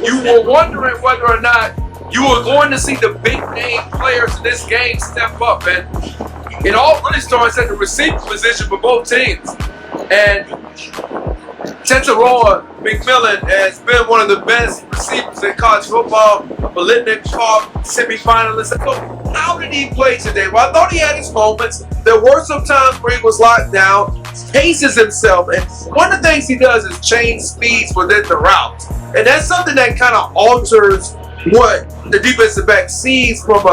You were wondering whether or not you were going to see the big name players in this game step up, and it all really starts at the receiver position for both teams. And Tetairoa McMillan has been one of the best receivers in college football, a Bolitnik Cup semifinalist. So how did he play today? Well, I thought he had his moments. There were some times where he was locked down, paces himself, and one of the things he does is change speeds within the route. And that's something that kind of alters what the defensive back sees from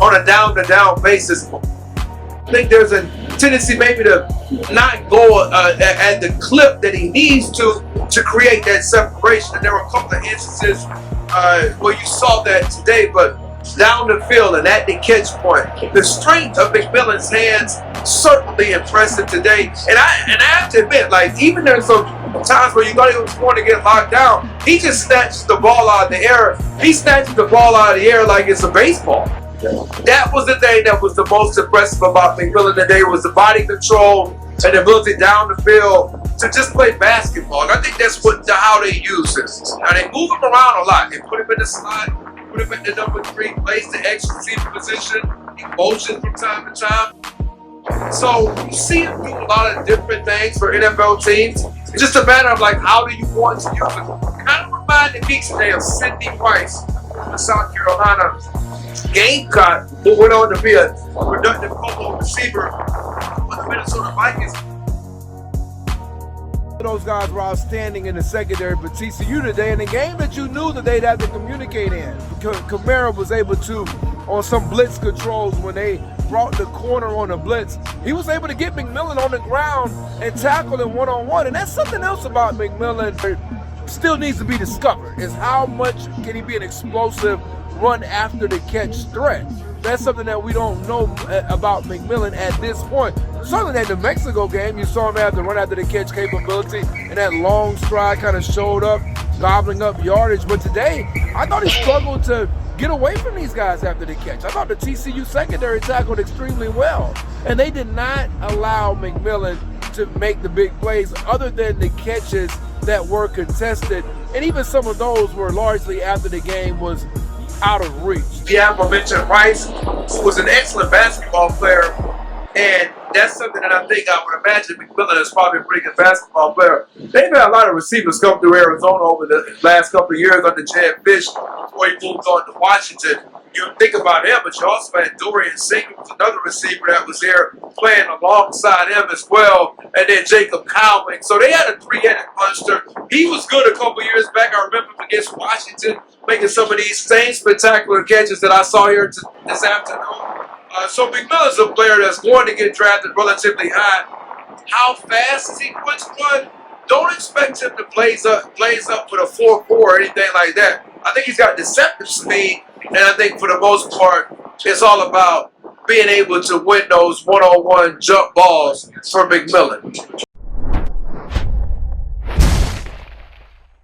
on a down-to-down basis. I think there's a tendency maybe to not go at the clip that he needs to create that separation. And there were a couple of instances where you saw that today, but down the field and at the catch point, the strength of McMillan's hands certainly impressive today. And I have to admit, like, even there's some times where you thought he was going to get locked down, he just snatches the ball out of the air. He snatches the ball out of the air like it's a baseball. That was the thing that was the most impressive about McMillan today, was the body control and the ability down the field to just play basketball. And I think that's how they use this. Now, they move him around a lot. They put him in the slot, put him at the number 3, plays the X receiver position, he motions from time to time. So you see him do a lot of different things for NFL teams. It's just a matter of, like, how do you want to use it? Kind of reminded me today of Sidney Rice, the South Carolina Gamecock, who went on to be a productive football receiver for the Minnesota Vikings. Those guys were outstanding in the secondary, but TCU today, in the game that you knew that they'd have to communicate in, Kamara was able to, on some blitz controls, when they brought the corner on the blitz, he was able to get McMillan on the ground and tackle him one-on-one. And that's something else about McMillan that still needs to be discovered, is how much can he be an explosive run after the catch threat. That's something that we don't know about McMillan at this point. Certainly at the Mexico game, you saw him have the run after the catch capability, and that long stride kind of showed up, gobbling up yardage. But today, I thought he struggled to get away from these guys after the catch. I thought the TCU secondary tackled extremely well, and they did not allow McMillan to make the big plays other than the catches that were contested, and even some of those were largely after the game was out of reach. Yeah, I mentioned Rice, who was an excellent basketball player, and that's something that I think I would imagine McMillan is probably a pretty good basketball player. They've had a lot of receivers come through Arizona over the last couple of years under Jed Fish before he moved on to Washington. You think about him, but you also had Dorian Singer, was another receiver that was there playing alongside him as well, and then Jacob Cowling. So they had a three-headed monster. He was good a couple years back. I remember him against Washington, making some of these same spectacular catches that I saw here this afternoon. So McMillan's a player that's going to get drafted relatively high. How fast is he going to run? Don't expect him to blaze up with a 4.4 or anything like that. I think he's got deceptive speed, and I think for the most part, it's all about being able to win those one-on-one jump balls for McMillan.